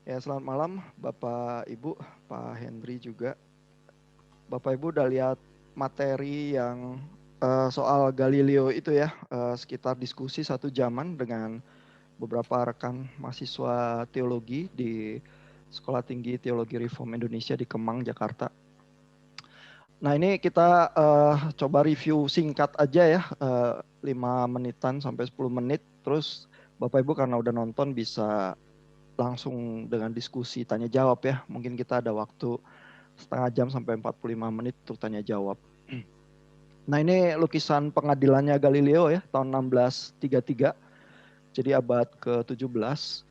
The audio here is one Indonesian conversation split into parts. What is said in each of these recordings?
Ya, selamat malam Bapak Ibu, Pak Henry juga. Bapak Ibu udah lihat materi yang soal Galileo itu ya, sekitar diskusi 1 jaman dengan beberapa rekan mahasiswa teologi di Sekolah Tinggi Teologi Reform Indonesia di Kemang, Jakarta. Nah, ini kita coba review singkat aja ya, 5 menitan sampai 10 menit. Terus Bapak Ibu karena udah nonton bisa langsung dengan diskusi tanya jawab ya. Mungkin kita ada waktu setengah jam sampai 45 menit untuk tanya jawab. Nah, ini lukisan pengadilannya Galileo ya, tahun 1633. Jadi abad ke-17.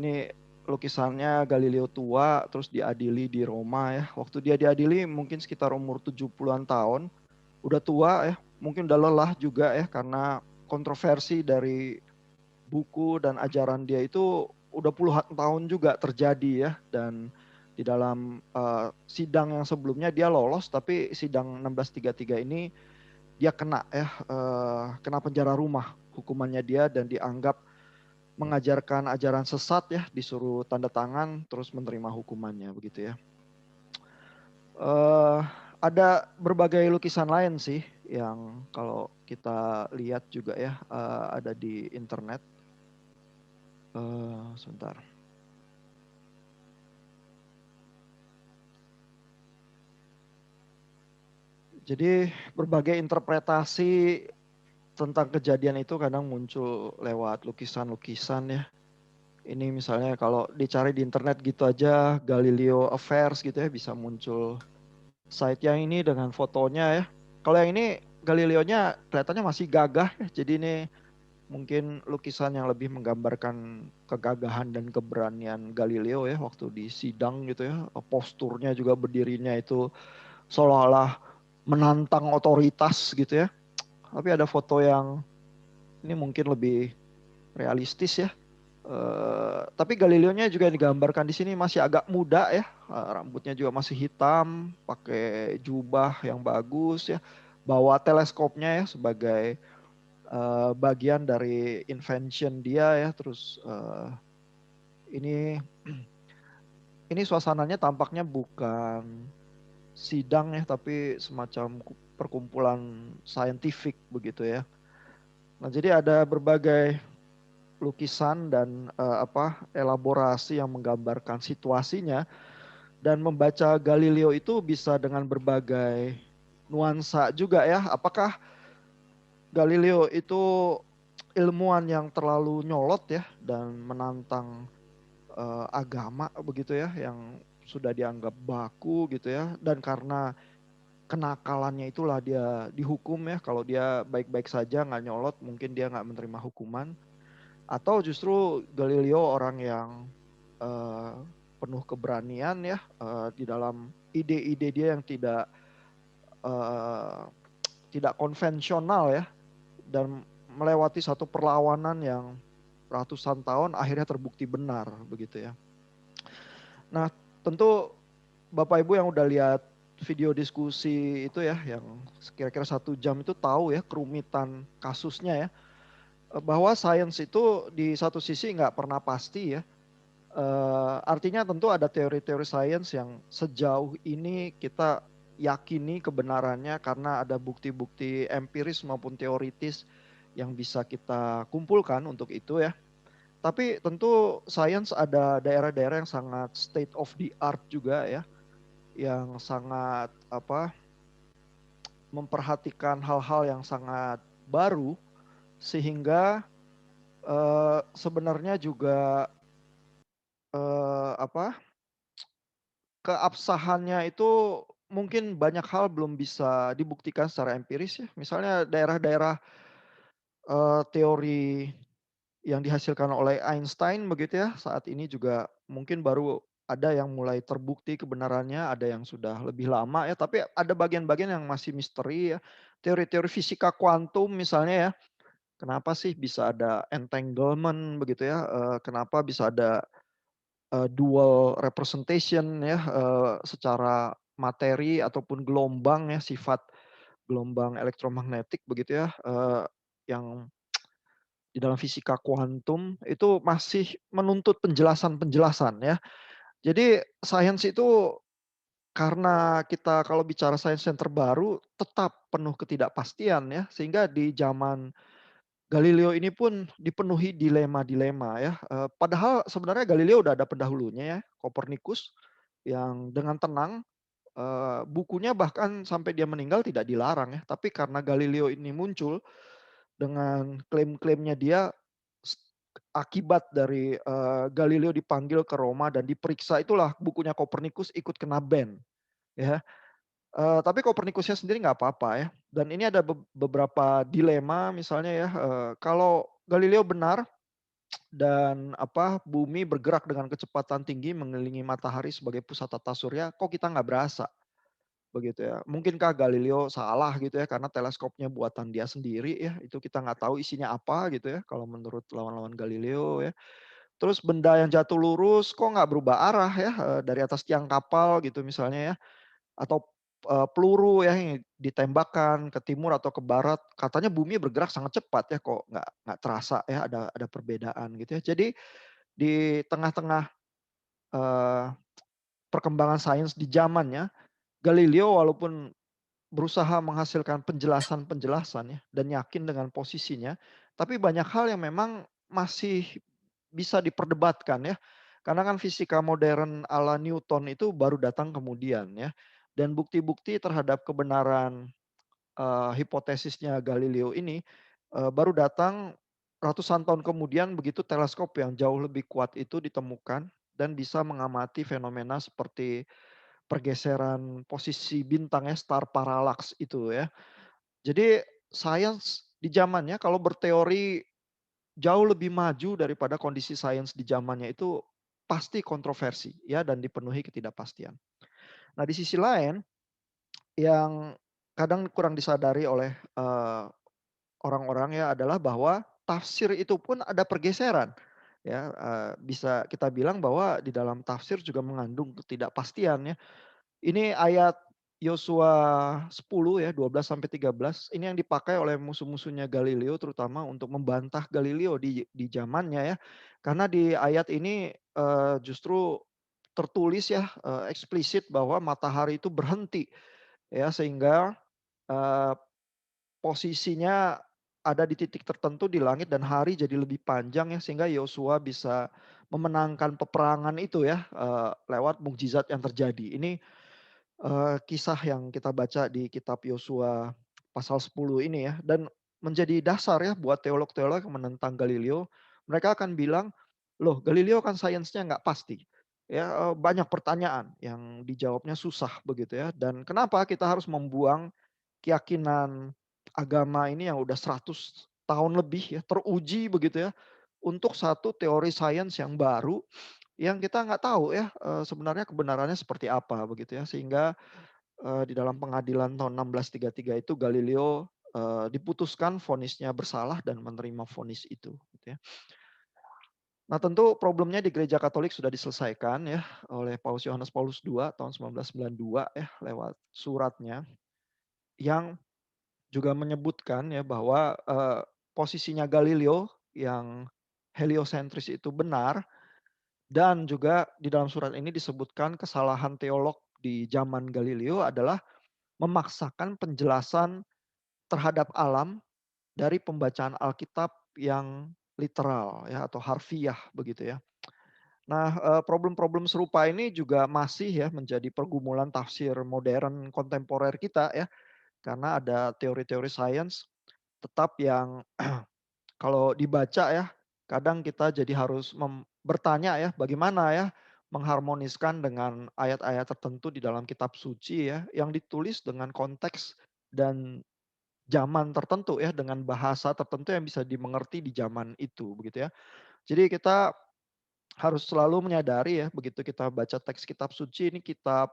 Ini lukisannya Galileo tua, terus diadili di Roma ya. Waktu dia diadili mungkin sekitar umur 70-an tahun. Udah tua ya, mungkin udah lelah juga ya, karena kontroversi dari buku dan ajaran dia itu udah puluhan tahun juga terjadi ya. Dan di dalam sidang yang sebelumnya dia lolos, tapi sidang 1633 ini dia kena ya, kena penjara rumah hukumannya dia, dan dianggap mengajarkan ajaran sesat ya, disuruh tanda tangan terus menerima hukumannya begitu ya. Ada berbagai lukisan lain sih yang kalau kita lihat juga ya, ada di internet. Sebentar. Jadi berbagai interpretasi tentang kejadian itu kadang muncul lewat lukisan-lukisan ya. Ini misalnya kalau dicari di internet gitu aja, Galileo Affairs gitu ya, bisa muncul site yang ini dengan fotonya ya. Kalau yang ini Galileo-nya kelihatannya masih gagah ya. Jadi ini mungkin lukisan yang lebih menggambarkan kegagahan dan keberanian Galileo ya waktu di sidang gitu ya. Posturnya juga berdirinya itu seolah-olah menantang otoritas gitu ya. Tapi ada foto yang ini mungkin lebih realistis ya. Tapi Galileo-nya juga digambarkan di sini masih agak muda ya. Rambutnya juga masih hitam, pakai jubah yang bagus ya. Bawa teleskopnya ya sebagai bagian dari invention dia ya. Terus ini ini suasananya tampaknya bukan sidang ya, tapi semacam perkumpulan saintifik begitu ya. Nah, jadi ada berbagai lukisan dan elaborasi yang menggambarkan situasinya, dan membaca Galileo itu bisa dengan berbagai nuansa juga ya. Apakah Galileo itu ilmuwan yang terlalu nyolot ya dan menantang agama begitu ya, yang sudah dianggap baku gitu ya, dan karena kenakalannya itulah dia dihukum ya. Kalau dia baik-baik saja nggak nyolot, mungkin dia nggak menerima hukuman. Atau justru Galileo orang yang eh, penuh keberanian ya, di dalam ide-ide dia yang eh, tidak konvensional ya, dan melewati satu perlawanan yang ratusan tahun akhirnya terbukti benar begitu ya. Nah, tentu Bapak Ibu yang udah lihat video diskusi itu ya, yang kira-kira 1 jam itu tahu ya kerumitan kasusnya ya. Bahwa sains itu di satu sisi nggak pernah pasti ya. Artinya tentu ada teori-teori sains yang sejauh ini kita yakini kebenarannya karena ada bukti-bukti empiris maupun teoritis yang bisa kita kumpulkan untuk itu ya. Tapi tentu sains ada daerah-daerah yang sangat state of the art juga ya, yang sangat memperhatikan hal-hal yang sangat baru, sehingga sebenarnya juga eh, apa keabsahannya itu mungkin banyak hal belum bisa dibuktikan secara empiris ya. Misalnya daerah-daerah teori yang dihasilkan oleh Einstein begitu ya, saat ini juga mungkin baru ada yang mulai terbukti kebenarannya, ada yang sudah lebih lama ya, tapi ada bagian-bagian yang masih misteri ya. Teori-teori fisika kuantum misalnya ya, kenapa sih bisa ada entanglement begitu ya, kenapa bisa ada dual representation ya, secara materi ataupun gelombang ya, sifat gelombang elektromagnetik begitu ya, yang di dalam fisika kuantum itu masih menuntut penjelasan-penjelasan ya. Jadi sains itu karena kita kalau bicara sains yang terbaru tetap penuh ketidakpastian ya, sehingga di zaman Galileo ini pun dipenuhi dilema-dilema ya, padahal sebenarnya Galileo udah ada pendahulunya ya, Kopernikus yang dengan tenang, bukunya bahkan sampai dia meninggal tidak dilarang ya, tapi karena Galileo ini muncul dengan klaim-klaimnya dia, s akibat dari, Galileo dipanggil ke Roma dan diperiksa itulah bukunya Kopernikus ikut kena ban ya. Tapi Kopernikusnya sendiri nggak apa-apa ya, dan ini ada beberapa dilema misalnya ya, kalau Galileo benar dan bumi bergerak dengan kecepatan tinggi mengelilingi matahari sebagai pusat tata surya, kok kita nggak berasa, begitu ya. Mungkinkah Galileo salah gitu ya, karena teleskopnya buatan dia sendiri ya, itu kita nggak tahu isinya apa gitu ya, kalau menurut lawan-lawan Galileo ya. Terus benda yang jatuh lurus kok nggak berubah arah ya, dari atas tiang kapal gitu misalnya ya. Atau, peluru ya yang ditembakkan ke timur atau ke barat, katanya bumi bergerak sangat cepat ya, kok nggak terasa ya ada perbedaan gitu ya. Jadi di tengah-tengah, eee, perkembangan sains di zamannya, Galileo walaupun berusaha menghasilkan penjelasan-penjelasan ya, dan yakin dengan posisinya, tapi banyak hal yang memang masih bisa diperdebatkan ya. Karena kan fisika modern ala Newton itu baru datang kemudian ya, dan bukti-bukti terhadap kebenaran, hipotesisnya Galileo ini, baru datang ratusan tahun kemudian begitu teleskop yang jauh lebih kuat itu ditemukan dan bisa mengamati fenomena seperti pergeseran posisi bintang ya, star parallax itu ya. Jadi sains di zamannya kalau berteori jauh lebih maju daripada kondisi sains di zamannya itu pasti kontroversi ya dan dipenuhi ketidakpastian. Nah di sisi lain yang kadang kurang disadari oleh, orang-orang ya adalah bahwa tafsir itu pun ada pergeseran ya, bisa kita bilang bahwa di dalam tafsir juga mengandung ketidakpastian ya. Ini ayat Yosua 10 ya 12 sampai 13 ini yang dipakai oleh musuh-musuhnya Galileo terutama untuk membantah Galileo di zamannya ya. Karena di ayat ini, justru tertulis ya, eksplisit bahwa matahari itu berhenti ya sehingga, eee, posisinya ada di titik tertentu di langit dan hari jadi lebih panjang ya sehingga Yosua bisa memenangkan peperangan itu ya, lewat mukjizat yang terjadi. Ini kisah yang kita baca di kitab Yosua pasal 10 ini ya, dan menjadi dasar ya buat teolog-teolog yang menentang Galileo. Mereka akan bilang, "Loh Galileo kan sainsnya nggak pasti." Ya, banyak pertanyaan yang dijawabnya susah begitu ya, dan kenapa kita harus membuang keyakinan agama ini yang udah 100 tahun lebih ya, teruji begitu ya, untuk satu teori sains yang baru, yang kita nggak tahu ya, sebenarnya kebenarannya seperti apa begitu ya. Sehingga, di dalam pengadilan tahun 1633 itu Galileo, diputuskan vonisnya bersalah dan menerima vonis itu gitu ya. Nah tentu problemnya di gereja Katolik sudah diselesaikan ya oleh Paus Yohanes Paulus II tahun 1992 ya lewat suratnya, yang juga menyebutkan ya bahwa, posisinya Galileo yang heliosentris itu benar, dan juga di dalam surat ini disebutkan kesalahan teolog di zaman Galileo adalah memaksakan penjelasan terhadap alam dari pembacaan Alkitab yang literal ya atau harfiah begitu ya. Nah, problem-problem serupa ini juga masih ya menjadi pergumulan tafsir modern kontemporer kita ya, karena ada teori-teori sains tetap yang kalau dibaca ya, kadang kita jadi harus bertanya ya, bagaimana ya mengharmoniskan dengan ayat-ayat tertentu di dalam kitab suci ya, yang ditulis dengan konteks dan zaman tertentu ya, dengan bahasa tertentu yang bisa dimengerti di zaman itu, begitu ya. Jadi kita harus selalu menyadari ya, begitu kita baca teks kitab suci ini kitab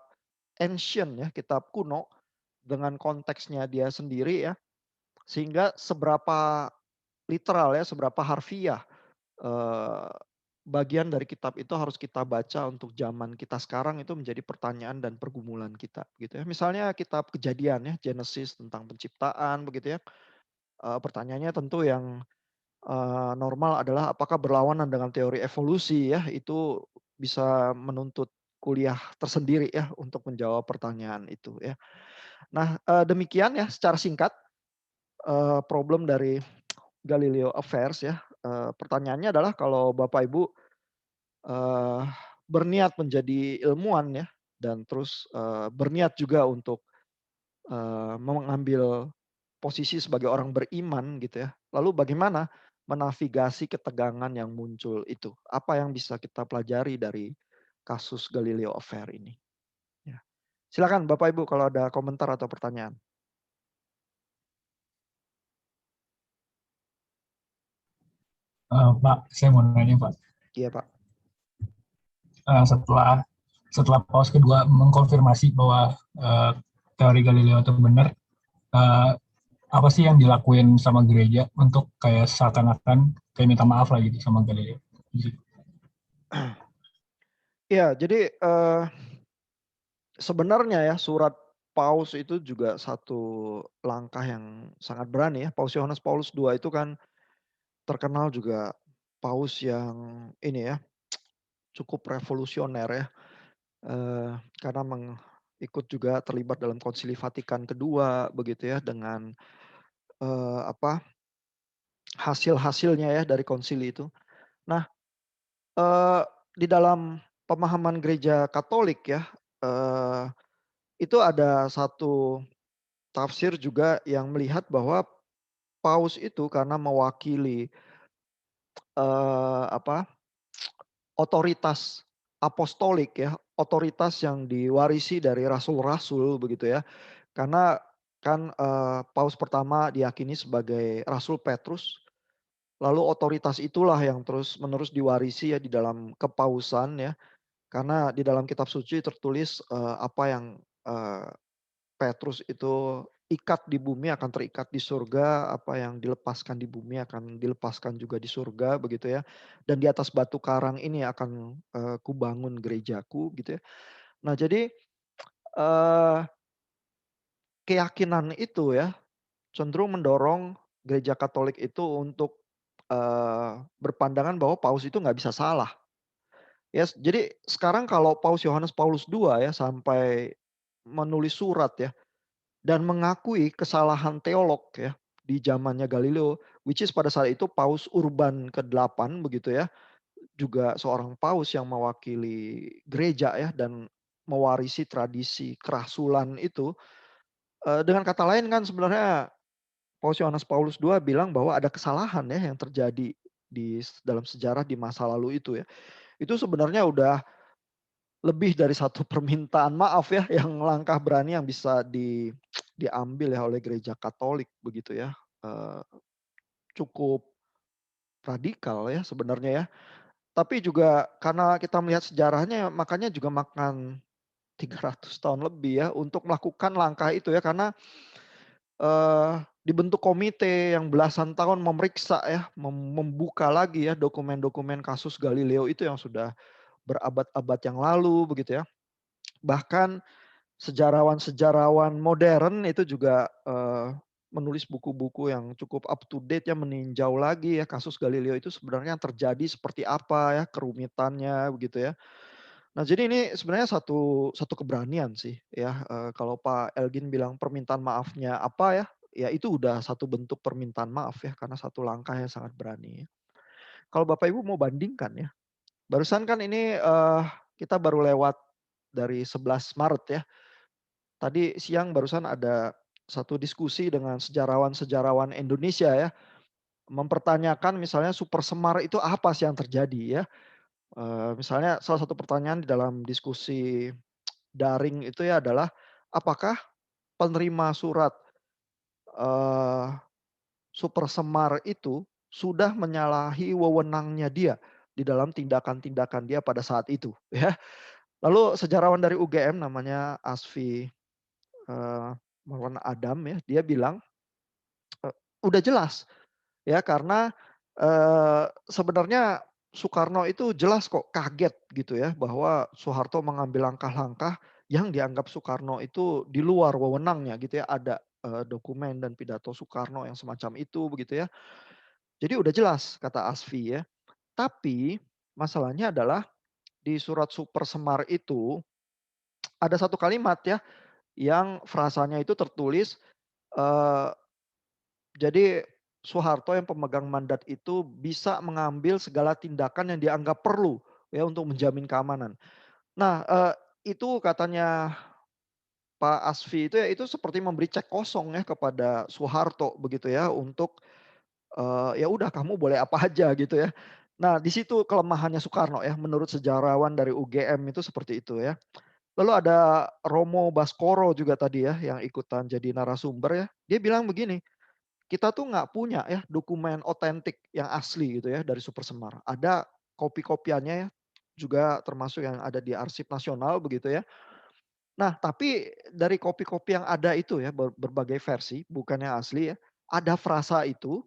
ancient ya, kitab kuno dengan konteksnya dia sendiri ya, sehingga seberapa literal ya, seberapa harfiah Eee, bagian dari kitab itu harus kita baca untuk zaman kita sekarang itu menjadi pertanyaan dan pergumulan kita gitu ya. Misalnya kitab Kejadian ya, Genesis tentang penciptaan begitu ya, pertanyaannya tentu yang, normal adalah apakah berlawanan dengan teori evolusi ya, itu bisa menuntut kuliah tersendiri ya untuk menjawab pertanyaan itu ya. Nah, demikian ya secara singkat, problem dari Galileo Affairs ya. Pertanyaannya adalah kalau Bapak Ibu, eee, berniat menjadi ilmuwan ya, dan terus, berniat juga untuk, mengambil posisi sebagai orang beriman gitu ya. Lalu bagaimana menavigasi ketegangan yang muncul itu? Apa yang bisa kita pelajari dari kasus Galileo Affair ini? Ya. Silakan Bapak Ibu kalau ada komentar atau pertanyaan. Pak, saya mau nanya Pak. Iya Pak. Setelah setelah Paus kedua mengkonfirmasi bahwa teori Galileo itu benar, uh, apa sih yang dilakuin sama gereja untuk kayak seakan-akan kayak minta maaf lah gitu sama Galileo? Iya, jadi, sebenarnya ya surat Paus itu juga satu langkah yang sangat berani ya. Paus Yohanes Paulus II itu kan terkenal juga paus yang ini ya, cukup revolusioner ya. Karena ikut juga terlibat dalam Konsili Vatikan kedua begitu ya dengan, apa, hasil-hasilnya ya dari konsili itu. Nah, eee, di dalam pemahaman gereja Katolik ya, eee, itu ada satu tafsir juga yang melihat bahwa paus itu karena mewakili, apa, otoritas apostolik ya, otoritas yang diwarisi dari rasul-rasul begitu ya. Karena kan, paus pertama diyakini sebagai Rasul Petrus, lalu otoritas itulah yang terus-menerus diwarisi ya di dalam kepausan ya. Karena di dalam kitab suci tertulis, apa yang, eee, Petrus itu ikat di bumi akan terikat di surga, apa yang dilepaskan di bumi akan dilepaskan juga di surga begitu ya. Dan di atas batu karang ini akan, kubangun gerejaku gitu ya. Nah jadi, eee, keyakinan itu ya cenderung mendorong gereja Katolik itu untuk, berpandangan bahwa paus itu nggak bisa salah. Ya, jadi sekarang kalau Paus Yohanes Paulus II ya sampai menulis surat ya dan mengakui kesalahan teolog ya di zamannya Galileo, which is pada saat itu Paus Urban ke-8 begitu ya, juga seorang paus yang mewakili gereja ya dan mewarisi tradisi kerasulan itu. Dengan kata lain kan sebenarnya Paus Yohanes Paulus II bilang bahwa ada kesalahan ya yang terjadi dalam sejarah di masa lalu itu ya. Itu sebenarnya udah lebih dari satu permintaan maaf ya, yang langkah berani yang bisa diambil ya oleh gereja Katolik begitu ya. Eee, Cukup radikal ya sebenarnya ya. Tapi juga karena kita melihat sejarahnya makanya juga makan 300 tahun lebih ya untuk melakukan langkah itu ya karena, dibentuk komite yang belasan tahun memeriksa ya, membuka lagi ya dokumen-dokumen kasus Galileo itu yang sudah berabad-abad yang lalu begitu ya. Bahkan sejarawan-sejarawan modern itu juga, menulis buku-buku yang cukup up to date ya, meninjau lagi ya kasus Galileo itu sebenarnya yang terjadi seperti apa ya, kerumitannya begitu ya. Nah jadi ini sebenarnya satu satu keberanian sih ya, kalau Pak Elgin bilang permintaan maafnya apa ya, ya itu udah satu bentuk permintaan maaf ya, karena satu langkah yang sangat berani ya. Kalau Bapak Ibu mau bandingkan ya, barusan kan ini, kita baru lewat dari 11 Maret ya. Tadi siang barusan ada satu diskusi dengan sejarawan-sejarawan Indonesia ya, mempertanyakan misalnya super semar itu apa sih yang terjadi ya. Misalnya salah satu pertanyaan di dalam diskusi daring itu ya adalah, apakah penerima surat, eee, super semar itu sudah menyalahi wewenangnya dia di dalam tindakan-tindakan dia pada saat itu ya. Lalu sejarawan dari UGM namanya Asfi, eee, Maulana Adam ya, dia bilang, udah jelas ya karena, sebenarnya Soekarno itu jelas kok kaget gitu ya bahwa Soeharto mengambil langkah-langkah yang dianggap Soekarno itu di luar wewenangnya gitu ya. Ada, dokumen dan pidato Soekarno yang semacam itu begitu ya. Jadi udah jelas kata Asfi ya. Tapi masalahnya adalah di surat Super Semar itu ada satu kalimat ya yang frasanya itu tertulis eh, jadi Soeharto yang pemegang mandat itu bisa mengambil segala tindakan yang dianggap perlu ya untuk menjamin keamanan. Nah, itu katanya Pak Asfi itu ya itu seperti memberi cek kosong ya kepada Soeharto begitu ya untuk ya udah kamu boleh apa aja gitu ya. Nah, di situ kelemahannya Soekarno ya menurut sejarawan dari UGM itu seperti itu ya. Lalu ada Romo Baskoro juga tadi ya yang ikutan jadi narasumber ya. Dia bilang begini, kita tuh nggak punya ya dokumen otentik yang asli gitu ya dari Super Semar. Ada kopi-kopiannya ya juga termasuk yang ada di Arsip Nasional begitu ya. Nah, tapi dari kopi-kopi yang ada itu ya berbagai versi, bukan yang asli ya. Ada frasa itu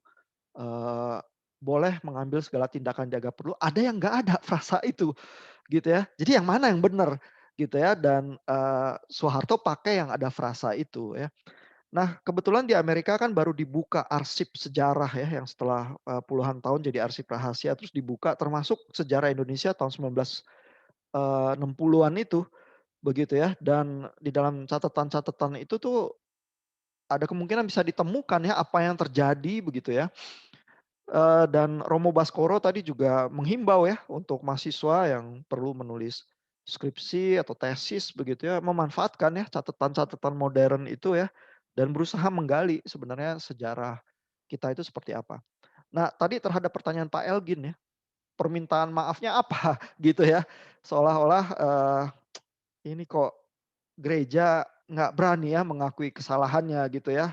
eh, boleh mengambil segala tindakan jaga perlu. Ada yang nggak ada frasa itu, gitu ya. Jadi yang mana yang benar, gitu ya. Dan Soeharto pakai yang ada frasa itu ya. Nah, kebetulan di Amerika kan baru dibuka arsip sejarah ya, yang setelah puluhan tahun jadi arsip rahasia, terus dibuka termasuk sejarah Indonesia tahun 1960-an itu, begitu ya. Dan di dalam catatan-catatan itu tuh ada kemungkinan bisa ditemukan ya apa yang terjadi begitu ya. Dan Romo Baskoro tadi juga menghimbau ya untuk mahasiswa yang perlu menulis skripsi atau tesis begitu ya, memanfaatkan ya catatan-catatan modern itu ya dan berusaha menggali sebenarnya sejarah kita itu seperti apa. Nah, tadi terhadap pertanyaan Pak Elgin ya, permintaan maafnya apa gitu ya. Seolah-olah ini kok gereja nggak berani ya mengakui kesalahannya gitu ya.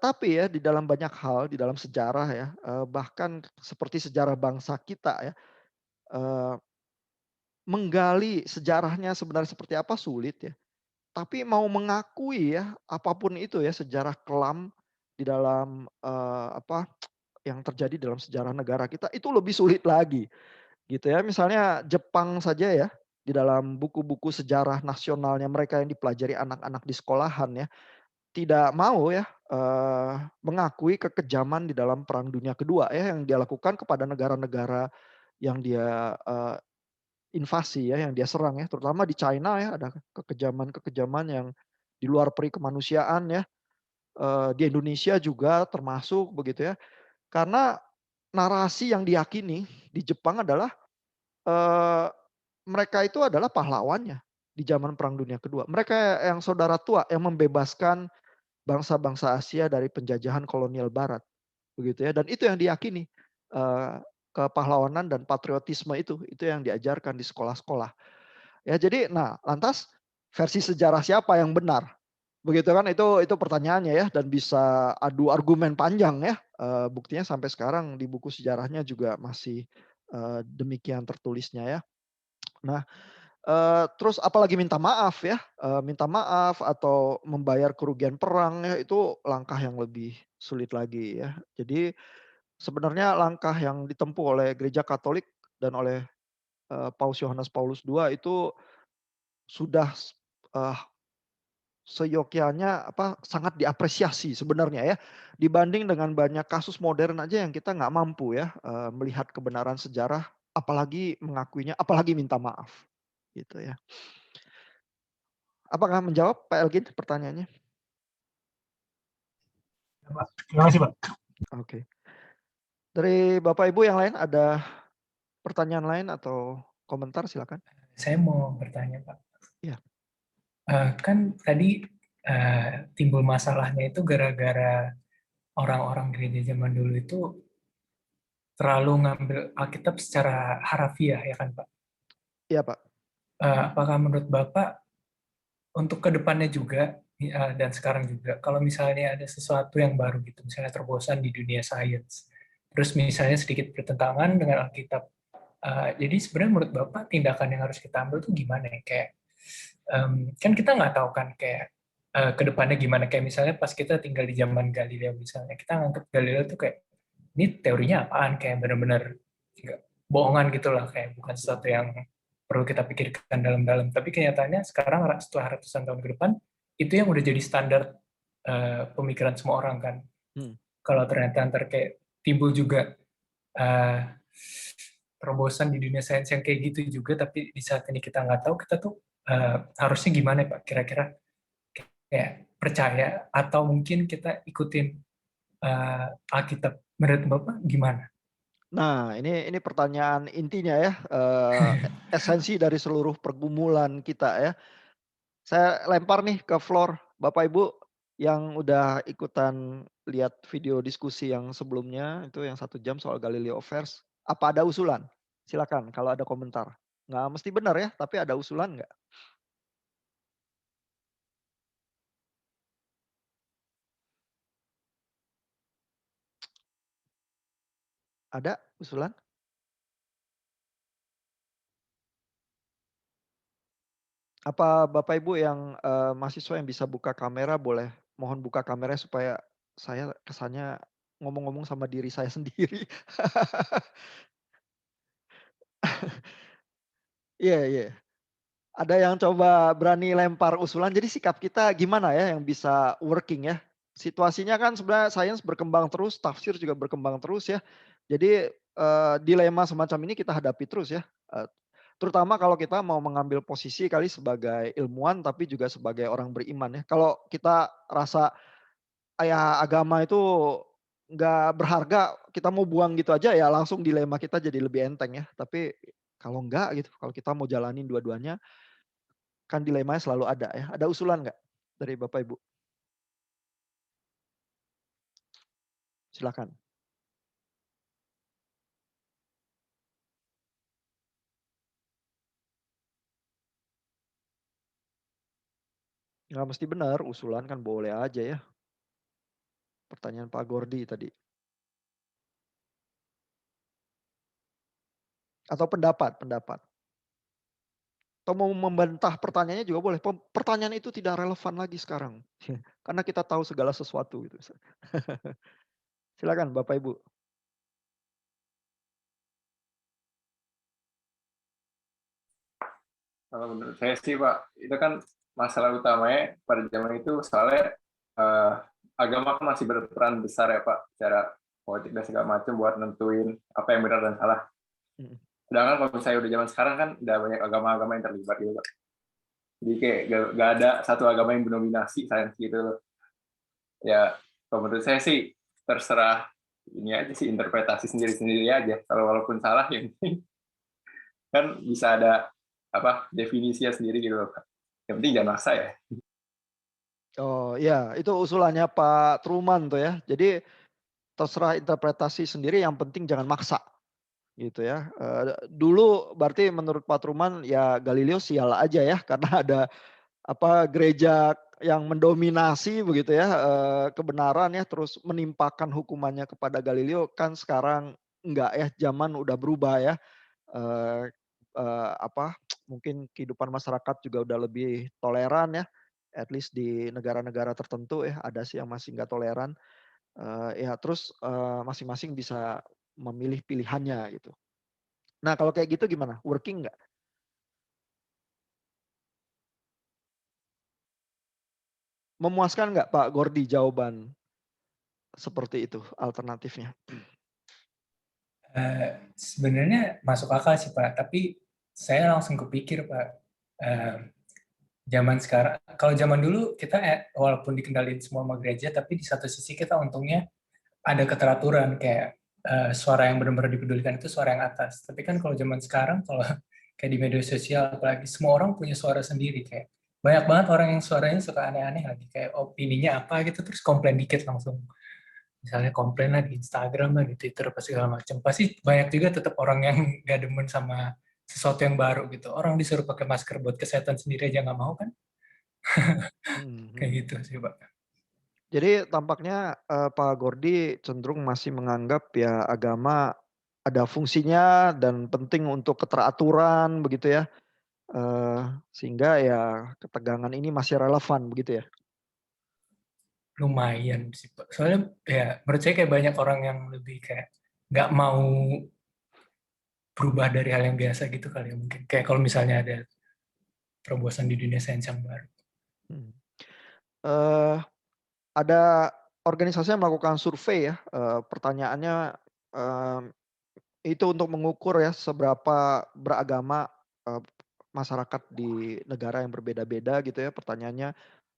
Tapi ya di dalam banyak hal, di dalam sejarah ya, bahkan seperti sejarah bangsa kita ya, eee, menggali sejarahnya sebenarnya seperti apa sulit ya. Tapi mau mengakui ya, apapun itu ya sejarah kelam di dalam, yang terjadi dalam sejarah negara kita itu lebih sulit lagi, gitu ya. Misalnya Jepang saja ya, di dalam buku-buku sejarah nasionalnya mereka yang dipelajari anak-anak di sekolahan ya, tidak mau ya, mengakui kekejaman di dalam Perang Dunia Kedua ya, yang dia lakukan kepada negara-negara yang dia, invasi ya, yang dia serang ya, terutama di China ya, ada kekejaman-kekejaman yang di luar peri kemanusiaan ya, di Indonesia juga termasuk begitu ya. Karena narasi yang diyakini di Jepang adalah, eee, mereka itu adalah pahlawannya di zaman Perang Dunia Kedua. Mereka yang saudara tua yang membebaskan bangsa-bangsa Asia dari penjajahan kolonial barat, begitu ya. Dan itu yang diyakini, eee, kepahlawanan dan patriotisme itu yang diajarkan di sekolah-sekolah. Ya jadi nah lantas versi sejarah siapa yang benar? Begitu kan itu pertanyaannya ya dan bisa adu argumen panjang ya, buktinya sampai sekarang di buku sejarahnya juga masih, demikian tertulisnya ya. Nah, terus apalagi minta maaf ya, minta maaf atau membayar kerugian perang ya itu langkah yang lebih sulit lagi ya. Jadi sebenarnya langkah yang ditempuh oleh Gereja Katolik dan oleh, Paus Yohanes Paulus II itu sudah, eee, seyogyanya sangat diapresiasi sebenarnya ya. Dibanding dengan banyak kasus modern aja yang kita nggak mampu ya, melihat kebenaran sejarah, apalagi mengakuinya, apalagi minta maaf, gitu ya. Apakah menjawab Pak Elgin pertanyaannya? Terima kasih, Pak. Oke. Dari Bapak Ibu yang lain ada pertanyaan lain atau komentar silakan. Saya mau bertanya, Pak. Iya. Kan tadi timbul masalahnya itu gara-gara orang-orang gereja zaman dulu itu terlalu ngambil Alkitab secara harafiah, ya kan, Pak? Iya, Pak. Apakah menurut Bapak untuk kedepannya juga dan sekarang juga, kalau misalnya ada sesuatu yang baru gitu, misalnya terbosan di dunia sains, terus misalnya sedikit bertentangan dengan Alkitab, jadi sebenarnya menurut Bapak tindakan yang harus kita ambil tuh gimana ya? Kayak kan kita nggak tahu kan kayak ke depannya gimana, kayak misalnya pas kita tinggal di zaman Galileo misalnya, kita nganggap Galileo tuh kayak ini teorinya apaan, kayak benar-benar bohongan gitu lah, kayak bukan sesuatu yang perlu kita pikirkan dalam-dalam. Tapi kenyataannya sekarang setelah ratusan tahun ke depan itu yang udah jadi standar pemikiran semua orang kan. Hmm. Kalau ternyata ntar kayak timbul juga terobosan di dunia sains yang kayak gitu juga, tapi di saat ini kita nggak tahu, kita tuh harusnya gimana Pak? Kira-kira kayak percaya atau mungkin kita ikutin Alkitab? Menurut Bapak gimana? Nah, ini pertanyaan intinya ya, esensi dari seluruh pergumulan kita ya. Saya lempar nih ke floor, Bapak Ibu yang udah ikutan lihat video diskusi yang sebelumnya, itu yang 1 jam soal Galileo Verse. Apa ada usulan? Silakan kalau ada komentar. Nggak mesti benar ya, tapi ada usulan nggak? Ada usulan? Apa Bapak Ibu yang mahasiswa yang bisa buka kamera boleh mohon buka kamera supaya saya kesannya ngomong-ngomong sama diri saya sendiri. Iya, iya. Ada yang coba berani lempar usulan, jadi sikap kita gimana ya yang bisa working ya? Situasinya kan sebenarnya sains berkembang terus, tafsir juga berkembang terus ya. Jadi dilema semacam ini kita hadapi terus ya. Terutama kalau kita mau mengambil posisi kali sebagai ilmuwan tapi juga sebagai orang beriman ya. Kalau kita rasa ya agama itu nggak berharga, kita mau buang gitu aja ya langsung dilema kita jadi lebih enteng ya. Tapi kalau enggak gitu, kalau kita mau jalanin dua-duanya kan dilemanya selalu ada ya. Ada usulan nggak dari Bapak Ibu? Silakan. Nggak mesti benar, usulan kan boleh aja ya. Pertanyaan Pak Gordi tadi. Atau pendapat, pendapat. Atau mau membantah pertanyaannya juga boleh. Pertanyaan itu tidak relevan lagi sekarang. Karena kita tahu segala sesuatu gitu. Silakan Bapak Ibu. Kalau menurut saya sih Pak, itu kan masalah utamanya pada zaman itu soalnya agama kan masih berperan besar ya Pak, secara politik dan segala macam buat nentuin apa yang benar dan salah. Sedangkan kalau misalnya udah zaman sekarang kan udah banyak agama-agama yang terlibat gitu Pak. Jadi kayak gak ada satu agama yang mendominasi sains gitu loh. Ya, kalau menurut saya sih terserah ini aja sih, interpretasi sendiri-sendiri aja. Kalau walaupun salah ya kan bisa ada apa definisinya sendiri gitu loh Pak. Yang penting jangan maksa ya. Oh iya, itu usulannya Pak Truman tuh ya. Jadi terserah interpretasi sendiri, yang penting jangan maksa gitu ya. Dulu berarti menurut Pak Truman ya Galileo sial aja ya karena ada apa gereja yang mendominasi begitu ya kebenaran ya, terus menimpakan hukumannya kepada Galileo. Kan sekarang enggak ya, zaman udah berubah ya. Eh, apa mungkin kehidupan masyarakat juga udah lebih toleran ya, at least di negara-negara tertentu ya, ada sih yang masih nggak toleran. Ya terus masing-masing bisa memilih pilihannya gitu. Nah kalau kayak gitu gimana, working nggak? Memuaskan nggak Pak Gordi jawaban seperti itu alternatifnya? Sebenarnya masuk akal sih Pak, tapi saya langsung kepikir Pak, zaman sekarang, kalau zaman dulu kita walaupun dikendalin semua sama gereja, tapi di satu sisi kita untungnya ada keteraturan, kayak suara yang benar-benar dipedulikan itu suara yang atas. Tapi kan kalau zaman sekarang, kalau kayak di media sosial apalagi, semua orang punya suara sendiri, kayak banyak banget orang yang suaranya suka aneh-aneh lagi, kayak opininya apa gitu, terus komplain dikit langsung. Misalnya komplain lah di Instagram lah, di Twitter, apa segala macam. Pasti banyak juga tetap orang yang gak demen sama sesuatu yang baru gitu. Orang disuruh pakai masker buat kesehatan sendiri aja nggak mau kan? Kayak gitu sih Pak. Jadi tampaknya Pak Gordi cenderung masih menganggap ya agama ada fungsinya dan penting untuk keteraturan begitu ya. Sehingga ya ketegangan ini masih relevan begitu ya. Lumayan sih Pak. Soalnya ya menurut saya kayak banyak orang yang lebih kayak nggak mau berubah dari hal yang biasa gitu kali ya mungkin. Kayak kalau misalnya ada terobosan di dunia sains yang baru. Hmm. Ada organisasi yang melakukan survei ya, pertanyaannya, itu untuk mengukur ya seberapa beragama, masyarakat di negara yang berbeda-beda gitu ya, pertanyaannya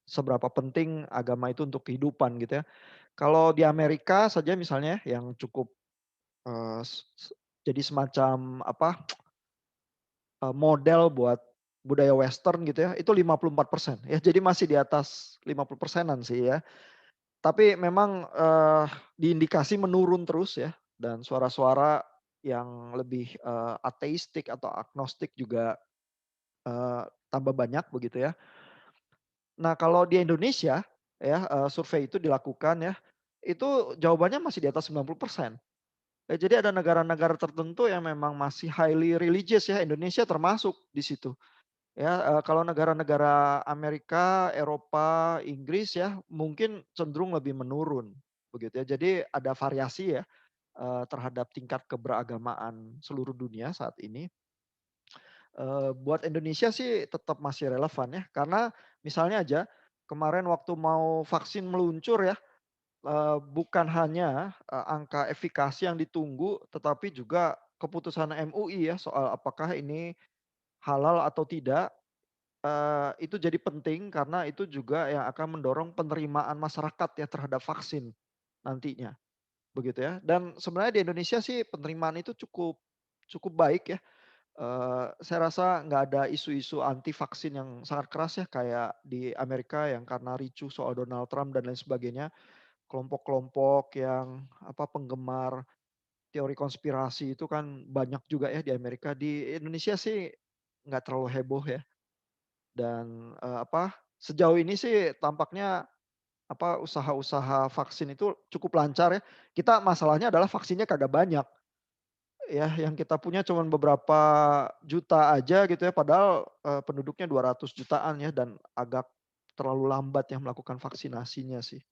seberapa penting agama itu untuk kehidupan gitu ya. Kalau di Amerika saja misalnya yang cukup, eee, s s jadi semacam apa, model buat budaya western gitu ya, itu 54% ya, jadi masih di atas 50%-an sih ya. Tapi memang, diindikasi menurun terus ya, dan suara-suara yang lebih, ateistik atau agnostik juga, tambah banyak begitu ya. Nah kalau di Indonesia ya, survei itu dilakukan ya, itu jawabannya masih di atas 90%. Ya jadi ada negara-negara tertentu yang memang masih highly religious ya, Indonesia termasuk di situ. Ya, kalau negara-negara Amerika, Eropa, Inggris ya, mungkin cenderung lebih menurun, begitu ya. Jadi ada variasi ya, terhadap tingkat keberagamaan seluruh dunia saat ini. Buat Indonesia sih tetap masih relevan ya, karena misalnya aja kemarin waktu mau vaksin meluncur ya, bukan hanya, angka efikasi yang ditunggu, tetapi juga keputusan MUI ya soal apakah ini halal atau tidak. Itu jadi penting karena itu juga yang akan mendorong penerimaan masyarakat ya terhadap vaksin nantinya, begitu ya. Dan sebenarnya di Indonesia sih penerimaan itu cukup cukup baik ya. Saya rasa nggak ada isu-isu anti vaksin yang sangat keras ya kayak di Amerika yang karena ricuh soal Donald Trump dan lain sebagainya. Kelompok-kelompok yang apa, penggemar teori konspirasi itu kan banyak juga ya di Amerika. Di Indonesia sih nggak terlalu heboh ya. Dan, apa, sejauh ini sih tampaknya, apa, usaha-usaha vaksin itu cukup lancar ya. Kita masalahnya adalah vaksinnya kagak banyak, ya, yang kita punya cuman beberapa juta aja gitu ya, padahal, penduduknya 200 jutaan ya dan agak terlalu lambat ya melakukan vaksinasinya sih,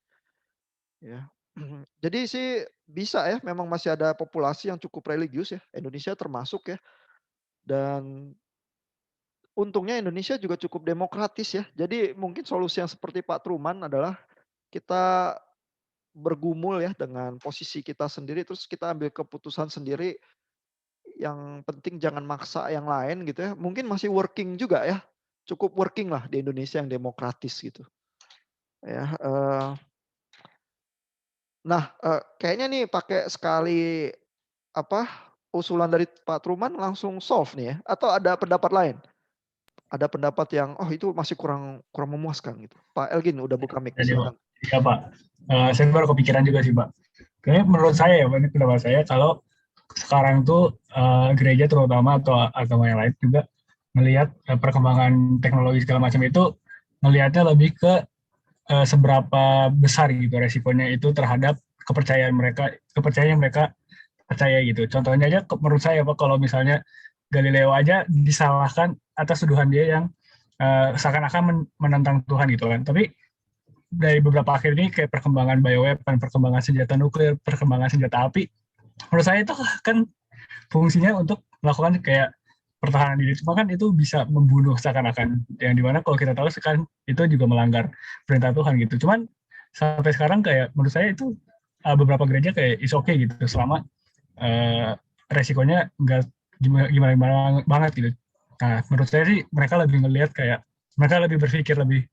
ya. Jadi sih bisa ya, memang masih ada populasi yang cukup religius ya, Indonesia termasuk ya, dan untungnya Indonesia juga cukup demokratis ya. Jadi mungkin solusi yang seperti Pak Truman adalah kita bergumul ya dengan posisi kita sendiri, terus kita ambil keputusan sendiri, yang penting jangan maksa yang lain gitu ya. Mungkin masih working juga ya, cukup working lah di Indonesia yang demokratis gitu ya. Nah, kayaknya nih pakai sekali apa, usulan dari Pak Truman langsung solve nih ya, atau ada pendapat lain? Ada pendapat yang, "Oh itu masih kurang kurang memuaskan," gitu. Pak Elgin udah buka mic, Jadi Pak, silakan. iya Pak. Saya baru kepikiran juga sih Pak. Kayaknya menurut saya ya, Pak, ini pendapat saya, kalau sekarang tuh gereja terutama atau agama yang lain juga melihat perkembangan teknologi segala macam itu, melihatnya lebih ke seberapa besar gitu resikonya itu terhadap kepercayaan yang mereka percaya gitu. Contohnya aja menurut saya Pak, kalau misalnya Galileo aja disalahkan atas tuduhan dia yang seakan-akan menentang Tuhan gitu kan. Tapi dari beberapa akhir ini kayak perkembangan bioweapon, perkembangan senjata nuklir, perkembangan senjata api, menurut saya itu kan fungsinya untuk melakukan kayak pertahanan diri. Cuma kan itu bisa membunuh seakan-akan. Yang dimana kalau kita tahu sekarang itu juga melanggar perintah Tuhan gitu. Cuman sampai sekarang kayak menurut saya itu beberapa gereja kayak is okay gitu selama resikonya nggak gimana banget gitu. Nah menurut saya sih mereka lebih ngelihat kayak mereka lebih berpikir lebih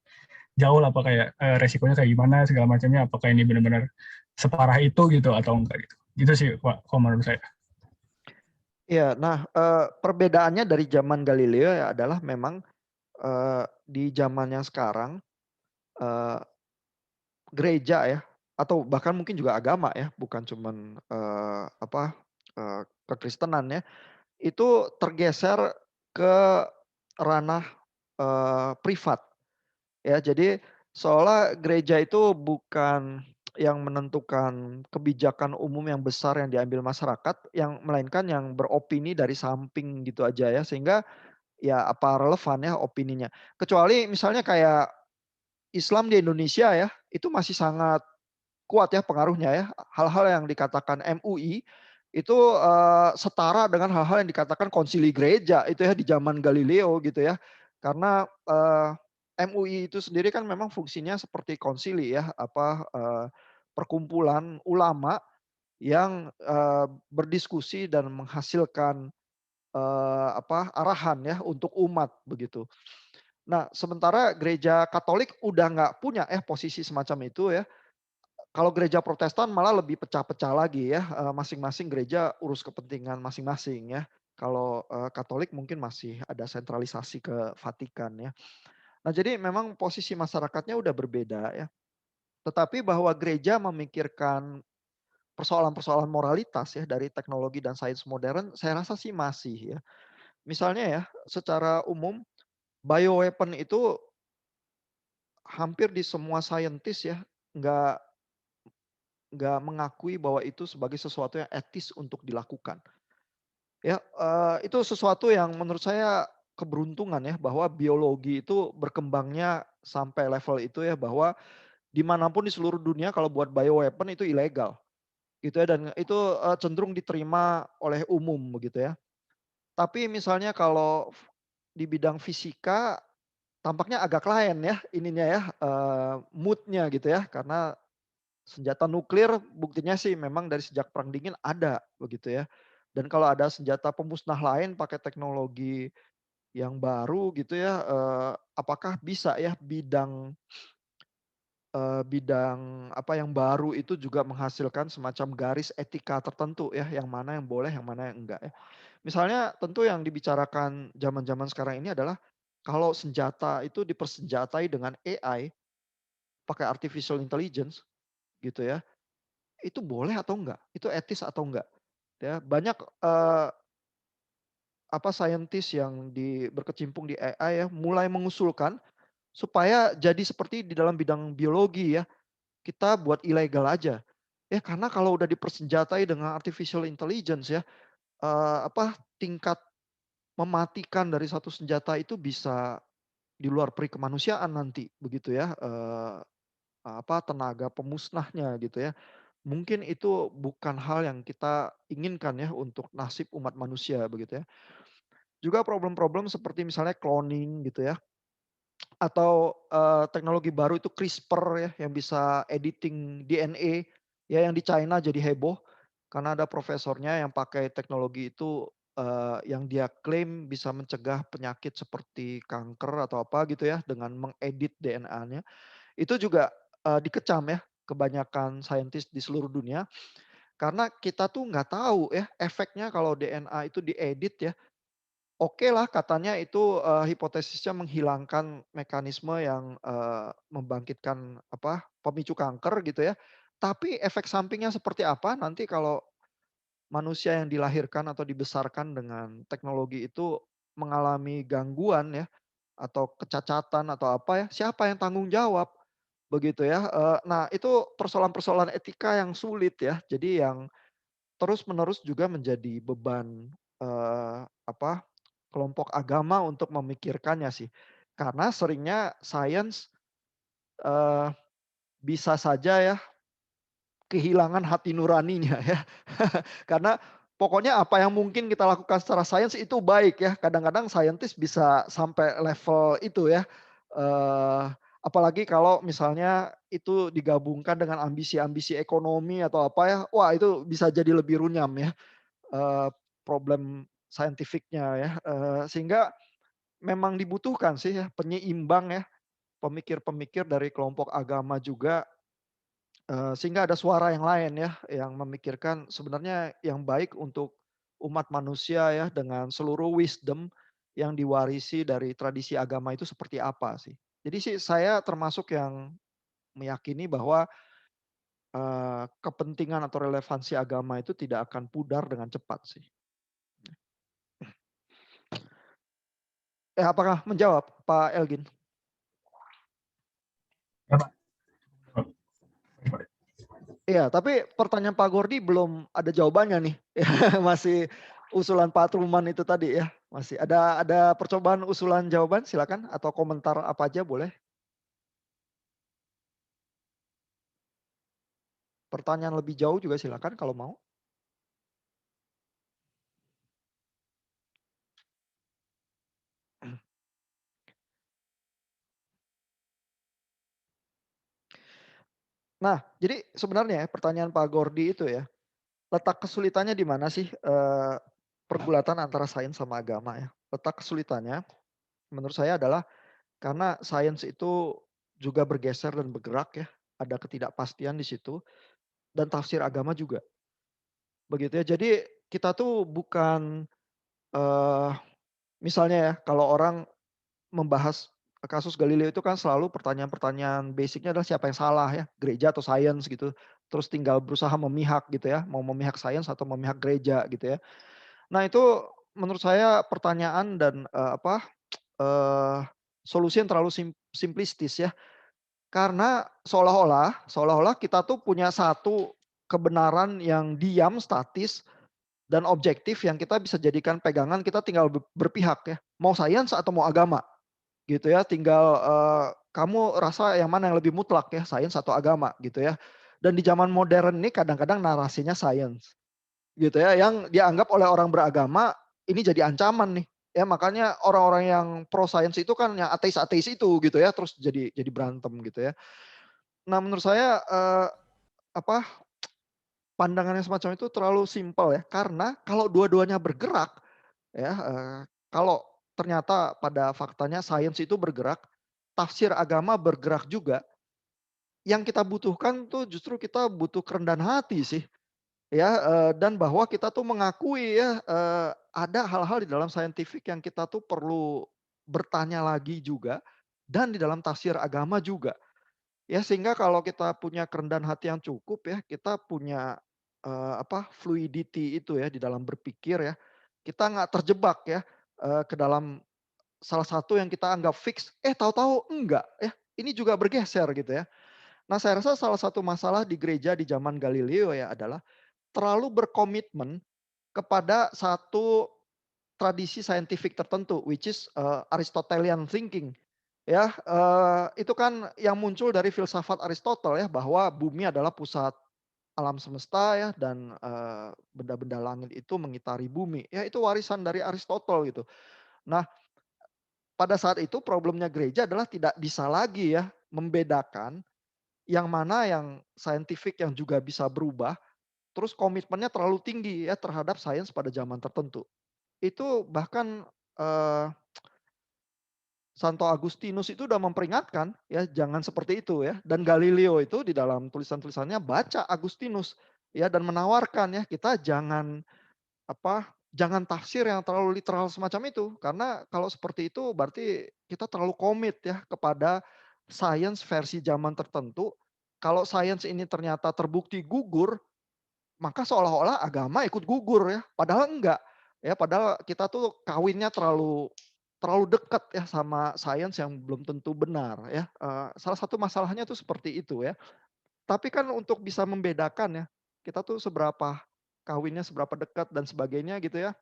jauh lah apa kayak resikonya kayak gimana segala macamnya, apakah ini benar-benar separah itu gitu atau enggak gitu. Gitu sih Pak, kalau menurut saya. Iya, nah, perbedaannya dari zaman Galileo ya adalah memang, di zaman yang sekarang, eee, gereja ya, atau bahkan mungkin juga agama ya, bukan cuman, apa, kekristenan ya, itu tergeser ke ranah, privat. Ya, jadi seolah gereja itu bukan yang menentukan kebijakan umum yang besar yang diambil masyarakat, yang melainkan yang beropini dari samping gitu aja ya, sehingga ya apa relevan ya opininya. Kecuali misalnya kayak Islam di Indonesia ya, itu masih sangat kuat ya pengaruhnya ya. Hal-hal yang dikatakan MUI itu, setara dengan hal-hal yang dikatakan konsili gereja itu ya di zaman Galileo gitu ya. Karena, MUI itu sendiri kan memang fungsinya seperti konsili ya, apa, perkumpulan ulama yang berdiskusi dan menghasilkan arahan ya untuk umat begitu. Nah, sementara gereja Katolik udah nggak punya posisi semacam itu ya. Kalau gereja Protestan malah lebih pecah-pecah lagi ya, masing-masing gereja urus kepentingan masing-masing ya. Kalau Katolik mungkin masih ada sentralisasi ke Vatikan ya. Nah, jadi memang posisi masyarakatnya udah berbeda ya. Tetapi bahwa gereja memikirkan persoalan-persoalan moralitas ya dari teknologi dan sains modern, saya rasa sih masih ya. Misalnya ya, secara umum bioweapon itu hampir di semua saintis ya nggak mengakui bahwa itu sebagai sesuatu yang etis untuk dilakukan. Ya, itu sesuatu yang menurut saya keberuntungan ya bahwa biologi itu berkembangnya sampai level itu ya bahwa dimanapun di seluruh dunia kalau buat bioweapon itu ilegal gitu ya dan itu cenderung diterima oleh umum begitu ya. Tapi misalnya kalau di bidang fisika tampaknya agak lain ya ininya ya moodnya gitu ya karena senjata nuklir buktinya sih memang dari sejak perang dingin ada begitu ya. Dan kalau ada senjata pemusnah lain pakai teknologi yang baru gitu ya, apakah bisa ya bidang apa yang baru itu juga menghasilkan semacam garis etika tertentu ya, yang mana yang boleh, yang mana yang enggak ya. Misalnya tentu yang dibicarakan zaman-zaman sekarang ini adalah kalau senjata itu dipersenjatai dengan AI, pakai artificial intelligence gitu ya, itu boleh atau enggak? Itu etis atau enggak? Ya, banyak saintis yang berkecimpung di AI ya, mulai mengusulkan supaya jadi seperti di dalam bidang biologi ya, kita buat ilegal aja. Ya karena kalau udah dipersenjatai dengan artificial intelligence ya, tingkat mematikan dari satu senjata itu bisa di luar peri kemanusiaan nanti begitu ya, tenaga pemusnahnya gitu ya. Mungkin itu bukan hal yang kita inginkan ya untuk nasib umat manusia begitu ya. Juga problem-problem seperti misalnya cloning gitu ya, atau teknologi baru itu CRISPR ya yang bisa editing DNA ya yang di China jadi heboh karena ada profesornya yang pakai teknologi itu yang dia klaim bisa mencegah penyakit seperti kanker atau apa gitu ya dengan mengedit DNA-nya. Itu juga dikecam ya kebanyakan saintis di seluruh dunia karena kita tuh nggak tahu ya efeknya kalau DNA itu diedit ya. Oke lah katanya itu, hipotesisnya menghilangkan mekanisme yang, membangkitkan pemicu kanker gitu ya. Tapi efek sampingnya seperti apa nanti kalau manusia yang dilahirkan atau dibesarkan dengan teknologi itu mengalami gangguan ya, atau kecacatan atau apa ya, siapa yang tanggung jawab? Begitu ya, nah itu persoalan-persoalan etika yang sulit ya. Jadi yang terus-menerus juga menjadi beban, kelompok agama untuk memikirkannya sih. Karena seringnya sains, eee, bisa saja ya kehilangan hati nuraninya ya. Karena pokoknya apa yang mungkin kita lakukan secara sains itu baik ya. Kadang-kadang saintis bisa sampai level itu ya. Eee, Apalagi kalau misalnya itu digabungkan dengan ambisi-ambisi ekonomi atau apa ya, wah itu bisa jadi lebih runyam ya, eee, problem scientific-nya ya. Sehingga memang dibutuhkan sih ya penyeimbang ya, pemikir-pemikir dari kelompok agama juga, sehingga ada suara yang lain ya, yang memikirkan sebenarnya yang baik untuk umat manusia ya dengan seluruh wisdom yang diwarisi dari tradisi agama itu seperti apa sih. Jadi sih saya termasuk yang meyakini bahwa, kepentingan atau relevansi agama itu tidak akan pudar dengan cepat sih. Apakah menjawab Pak Elgin? Ya, Pak. Iya, tapi pertanyaan Pak Gordi belum ada jawabannya nih. Masih usulan Pak Truman itu tadi ya. Masih ada percobaan usulan jawaban silakan atau komentar apa aja boleh. Pertanyaan lebih jauh juga silakan kalau mau. Nah, jadi sebenarnya ya, pertanyaan Pak Gordi itu ya, letak kesulitannya di mana sih pergulatan antara sains sama agama ya? Letak kesulitannya menurut saya adalah karena sains itu juga bergeser dan bergerak ya, ada ketidakpastian di situ dan tafsir agama juga, begitu ya. Jadi kita tuh bukan, eee, misalnya ya kalau orang membahas kasus Galileo itu kan selalu pertanyaan-pertanyaan basicnya adalah siapa yang salah ya, gereja atau sains gitu. Terus tinggal berusaha memihak gitu ya, mau memihak sains atau memihak gereja gitu ya. Nah itu menurut saya pertanyaan dan, eee, solusi yang terlalu simplistis ya. Karena seolah-olah kita tuh punya satu kebenaran yang diam, statis, dan objektif yang kita bisa jadikan pegangan, kita tinggal berpihak ya, mau sains atau mau agama. Gitu ya, tinggal, kamu rasa yang mana yang lebih mutlak ya, sains atau agama gitu ya. Dan di zaman modern ini kadang-kadang narasinya sains, gitu ya, yang dianggap oleh orang beragama ini jadi ancaman nih. Ya makanya orang-orang yang pro sains itu kan yang ateis-ateis itu gitu ya, terus jadi berantem gitu ya. Nah menurut saya, pandangan yang semacam itu terlalu simpel ya, karena kalau dua-duanya bergerak ya, kalau ternyata pada faktanya sains itu bergerak, tafsir agama bergerak juga, yang kita butuhkan tuh justru kita butuh kerendahan hati sih, ya, dan bahwa kita tuh mengakui ya, ada hal-hal di dalam scientific yang kita tuh perlu bertanya lagi juga, dan di dalam tafsir agama juga. Ya sehingga kalau kita punya kerendahan hati yang cukup ya, kita punya, fluidity itu ya di dalam berpikir ya, kita nggak terjebak ya, ke dalam salah satu yang kita anggap fix, tahu-tahu enggak ya, ini juga bergeser gitu ya. Nah saya rasa salah satu masalah di gereja di zaman Galileo ya adalah terlalu berkomitmen kepada satu tradisi saintifik tertentu, which is, Aristotelian thinking. Ya, itu kan yang muncul dari filsafat Aristotle ya, bahwa bumi adalah pusat alam semesta ya dan, benda-benda langit itu mengitari bumi. Ya itu warisan dari Aristotle gitu. Nah, pada saat itu problemnya gereja adalah tidak bisa lagi ya membedakan yang mana yang saintifik yang juga bisa berubah, terus komitmennya terlalu tinggi ya terhadap sains pada zaman tertentu. Itu bahkan, eee Santo Agustinus itu udah memperingatkan ya jangan seperti itu ya dan Galileo itu di dalam tulisan-tulisannya baca Agustinus ya dan menawarkan ya kita jangan tafsir yang terlalu literal semacam itu karena kalau seperti itu berarti kita terlalu komit ya kepada sains versi zaman tertentu. Kalau sains ini ternyata terbukti gugur, maka seolah-olah agama ikut gugur ya, padahal enggak. Ya, padahal kita tuh kawinnya terlalu terlalu dekat ya sama sains yang belum tentu benar ya. Salah satu masalahnya tuh seperti itu ya. Tapi kan untuk bisa membedakan ya, kita tuh seberapa kawinnya seberapa dekat dan sebagainya gitu ya,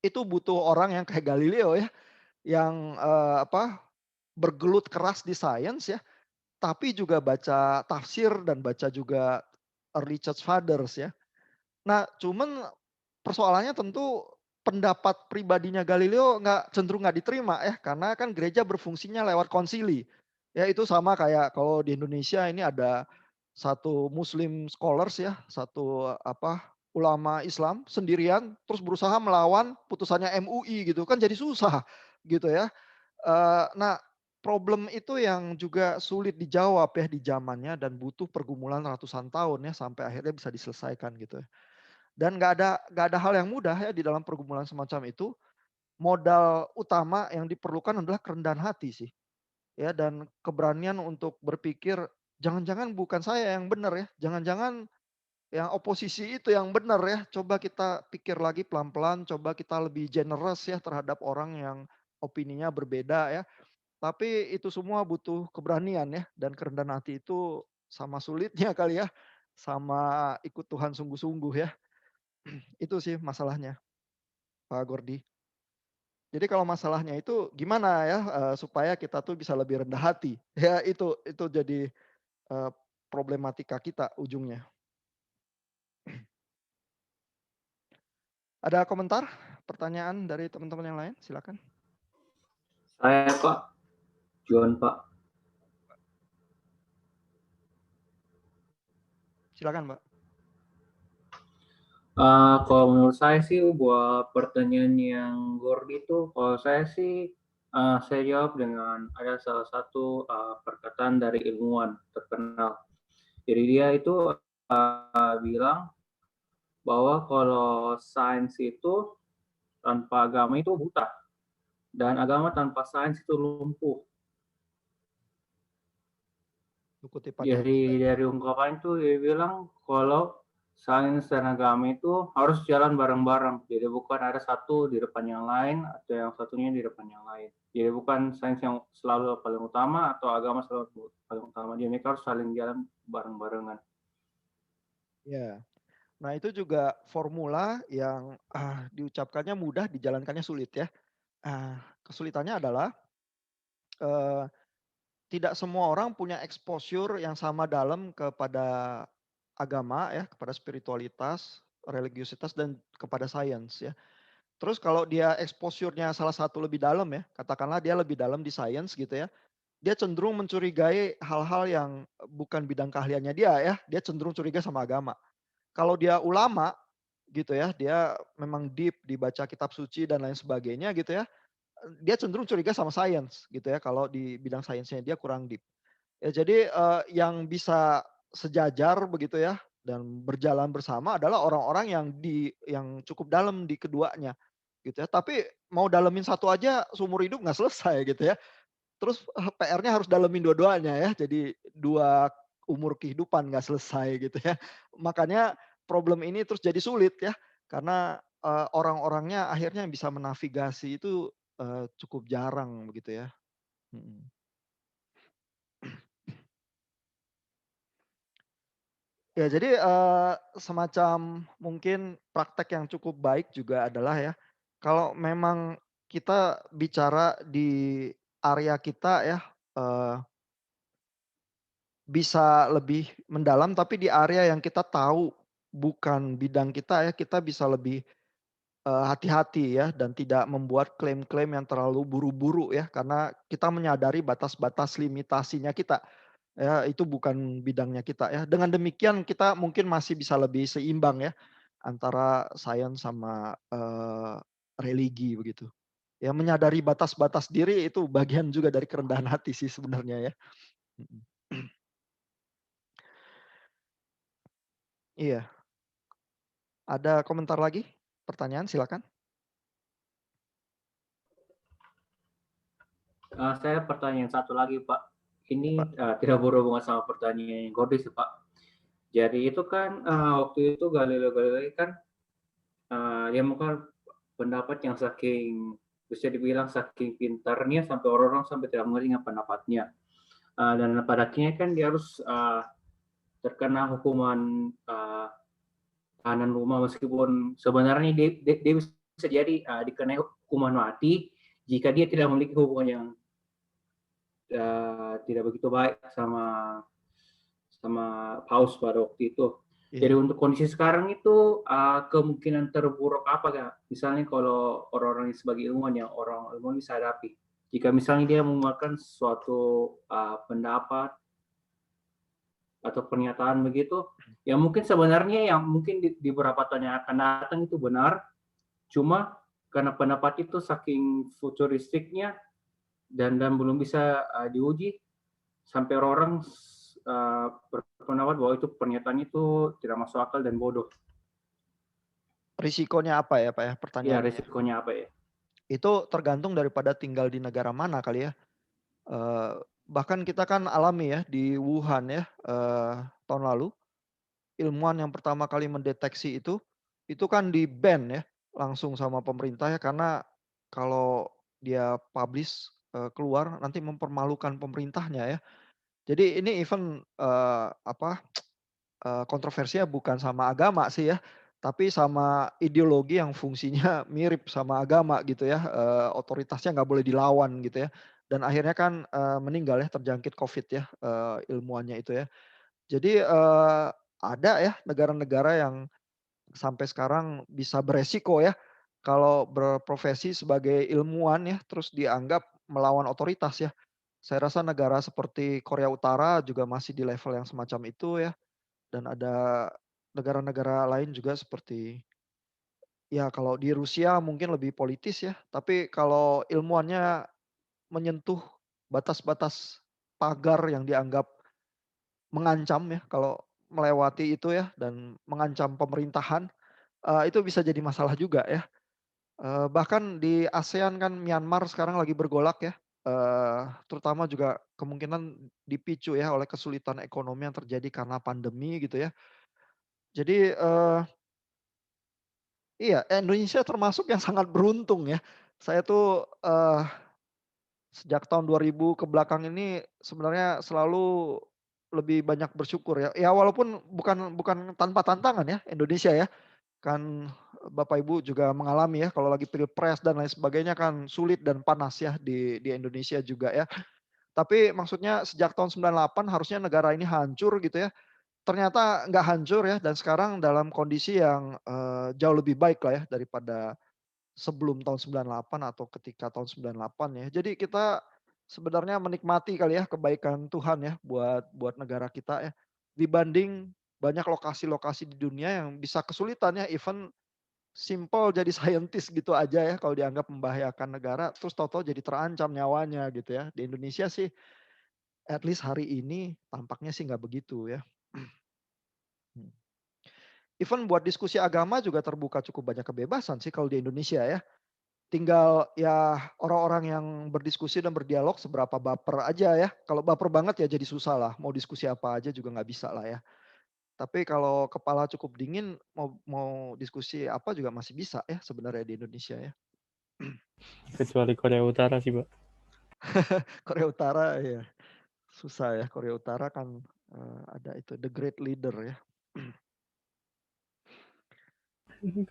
itu butuh orang yang kayak Galileo ya, yang, bergelut keras di sains ya, tapi juga baca tafsir dan baca juga early church fathers ya. Nah, cuman persoalannya tentu pendapat pribadinya Galileo cenderung nggak diterima ya, karena kan gereja berfungsinya lewat konsili. Ya itu sama kayak kalau di Indonesia ini ada satu muslim scholars ya, satu ulama Islam sendirian terus berusaha melawan putusannya MUI gitu, kan jadi susah gitu ya. Nah problem itu yang juga sulit dijawab ya di zamannya dan butuh pergumulan ratusan tahun ya sampai akhirnya bisa diselesaikan gitu ya. Dan nggak ada hal yang mudah ya di dalam pergumulan semacam itu. Modal utama yang diperlukan adalah kerendahan hati sih, ya dan keberanian untuk berpikir, jangan-jangan bukan saya yang benar ya, jangan-jangan yang oposisi itu yang benar ya. Coba kita pikir lagi pelan-pelan, coba kita lebih generous ya terhadap orang yang opininya berbeda ya. Tapi itu semua butuh keberanian ya dan kerendahan hati itu sama sulitnya kali ya, sama ikut Tuhan sungguh-sungguh ya. Itu sih masalahnya, Pak Gordi. Jadi kalau masalahnya itu gimana ya, supaya kita tuh bisa lebih rendah hati. Ya itu jadi, eee, problematika kita ujungnya. Ada komentar, pertanyaan dari teman-teman yang lain? Silakan. Saya Pak, John Pak. Silakan, Mbak. Kalau menurut saya sih buat pertanyaan yang Gordy itu, kalau saya sih saya jawab dengan ada salah satu perkataan dari ilmuwan terkenal. Jadi dia itu bilang bahwa kalau sains itu tanpa agama itu buta dan agama tanpa sains itu lumpuh. Jadi dari ungkapan itu dia bilang kalau sains dan agama itu harus jalan bareng-bareng. Jadi bukan ada satu di depan yang lain atau yang satunya di depan yang lain. Jadi bukan sains yang selalu paling utama atau agama selalu paling utama. Jadi mereka harus saling jalan bareng-barengan. Ya. Nah, itu juga formula yang diucapkannya mudah, dijalankannya sulit ya. Kesulitannya adalah tidak semua orang punya exposure yang sama dalam kepada agama ya, kepada spiritualitas, religiusitas dan kepada sains ya. Terus kalau dia exposure-nya salah satu lebih dalam ya, katakanlah dia lebih dalam di sains gitu ya, dia cenderung mencurigai hal-hal yang bukan bidang keahliannya dia cenderung curiga sama agama. Kalau dia ulama gitu ya, dia memang deep dibaca kitab suci dan lain sebagainya gitu ya, dia cenderung curiga sama sains gitu ya, kalau di bidang sainsnya dia kurang deep. Ya jadi yang bisa sejajar begitu ya dan berjalan bersama adalah orang-orang yang cukup dalam di keduanya gitu ya. Tapi mau dalemin satu aja seumur hidup nggak selesai gitu ya. Terus PR-nya harus dalemin dua-duanya ya. Jadi 2 umur kehidupan nggak selesai gitu ya. Makanya problem ini terus jadi sulit ya. Karena orang-orangnya akhirnya yang bisa menavigasi itu cukup jarang begitu ya. Mhm. Ya jadi semacam mungkin praktek yang cukup baik juga adalah ya, kalau memang kita bicara di area kita ya, eee, bisa lebih mendalam tapi di area yang kita tahu bukan bidang kita ya, kita bisa lebih hati-hati ya dan tidak membuat klaim-klaim yang terlalu buru-buru ya, karena kita menyadari batas-batas limitasinya kita. Ya, itu bukan bidangnya kita ya. Dengan demikian kita mungkin masih bisa lebih seimbang ya antara sains sama religi begitu. Ya menyadari batas-batas diri itu bagian juga dari kerendahan hati sih sebenarnya ya. Mhm. Iya. Ada komentar lagi? Pertanyaan silakan. Saya pertanyaan satu lagi Pak. Ya, Ini Pak. tidak berhubungan sama pertanyaan yang Gordy sih Pak. Jadi itu kan waktu itu Galileo Galilei kan dia mungkin pendapat yang saking bisa dibilang saking pintarnya sampai orang-orang sampai tidak mengerti dengan pendapatnya. Dan pada akhirnya kan dia harus terkena hukuman tahanan rumah meskipun sebenarnya dia bisa jadi dikenai hukuman mati jika dia tidak memiliki hubungan yang tidak begitu baik sama Paus pada waktu itu. Iya. Jadi untuk kondisi sekarang itu kemungkinan terburuk apa Kak? Misalnya kalau orang-orang sebagai ilmuwan yang orang ilmuwan bisa hadapi. Jika misalnya dia mengeluarkan suatu pendapat atau pernyataan begitu, yang mungkin sebenarnya yang mungkin di beberapa tahun yang akan datang itu benar, cuma karena pendapat itu saking futuristiknya dan belum bisa diuji, sampai orang berpendapat bahwa itu pernyataan itu tidak masuk akal dan bodoh. Risikonya apa ya Pak ya Ya, pertanyaannya? risikonya apa ya? Itu tergantung daripada tinggal di negara mana kali ya. Bahkan kita kan alami ya di Wuhan ya tahun lalu ilmuwan yang pertama kali mendeteksi itu kan di-ban ya langsung sama pemerintah ya karena kalau dia publish keluar nanti mempermalukan pemerintahnya ya. Jadi ini event kontroversinya bukan sama agama sih ya, tapi sama ideologi yang fungsinya mirip sama agama gitu ya, otoritasnya nggak boleh dilawan gitu ya. Dan akhirnya kan meninggal ya terjangkit COVID ya ilmuwannya itu ya. Jadi ada ya negara-negara yang sampai sekarang bisa beresiko ya kalau berprofesi sebagai ilmuwan ya terus dianggap melawan otoritas ya. Saya rasa negara seperti Korea Utara juga masih di level yang semacam itu ya. dan ada negara-negara lain juga seperti ya kalau di Rusia mungkin lebih politis ya, tapi kalau ilmuannya menyentuh batas-batas pagar yang dianggap mengancam ya, kalau melewati itu ya dan mengancam pemerintahan, itu bisa jadi masalah juga ya. Bahkan di ASEAN kan Myanmar sekarang lagi bergolak ya, terutama juga kemungkinan dipicu ya oleh kesulitan ekonomi yang terjadi karena pandemi gitu ya. Jadi, iya Indonesia termasuk yang sangat beruntung ya. Saya tuh, sejak tahun 2000 ke belakang ini sebenarnya selalu lebih banyak bersyukur ya. Ya walaupun bukan bukan tanpa tantangan ya Indonesia ya. Kan Bapak Ibu juga mengalami ya kalau lagi pilpres dan lain sebagainya kan sulit dan panas ya di Indonesia juga ya. Tapi maksudnya sejak tahun 98 harusnya negara ini hancur gitu ya. Ternyata nggak hancur ya dan sekarang dalam kondisi yang, jauh lebih baik lah ya daripada sebelum tahun 98 atau ketika tahun 98 ya. Jadi kita sebenarnya menikmati kali ya kebaikan Tuhan ya buat negara kita ya. Dibanding banyak lokasi-lokasi di dunia yang bisa kesulitan ya even simple jadi scientist gitu aja ya kalau dianggap membahayakan negara terus tahu-tahu jadi terancam nyawanya gitu ya. Di Indonesia sih at least hari ini tampaknya sih nggak begitu ya. Even buat diskusi agama juga terbuka cukup banyak kebebasan sih kalau di Indonesia ya. Tinggal ya orang-orang yang berdiskusi dan berdialog seberapa baper aja ya. Kalau baper banget ya jadi susah lah. Mau diskusi apa aja juga nggak bisa lah ya. Tapi kalau kepala cukup dingin mau mau diskusi apa juga masih bisa ya sebenarnya di Indonesia ya. Kecuali Korea Utara sih, Pak. Korea Utara ya susah ya. Korea Utara kan ada itu the great leader ya.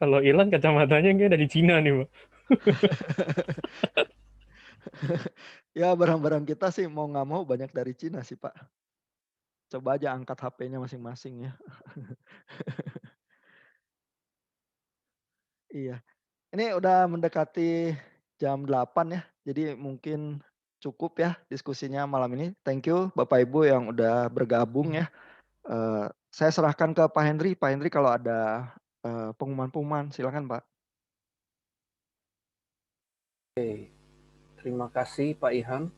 Kalau Iran kacamatanya kayak dari Cina nih, Pak. Ya barang-barang kita sih mau nggak mau banyak dari Cina sih Pak. Coba aja angkat HP-nya masing-masing ya. Iya. Ini udah mendekati jam 8 ya. Jadi mungkin cukup ya diskusinya malam ini. Thank you Bapak Ibu yang udah bergabung ya. Saya serahkan ke Pak Henry. Pak Henry kalau ada pengumuman-pengumuman silakan Pak. Oke, terima kasih Pak Ihan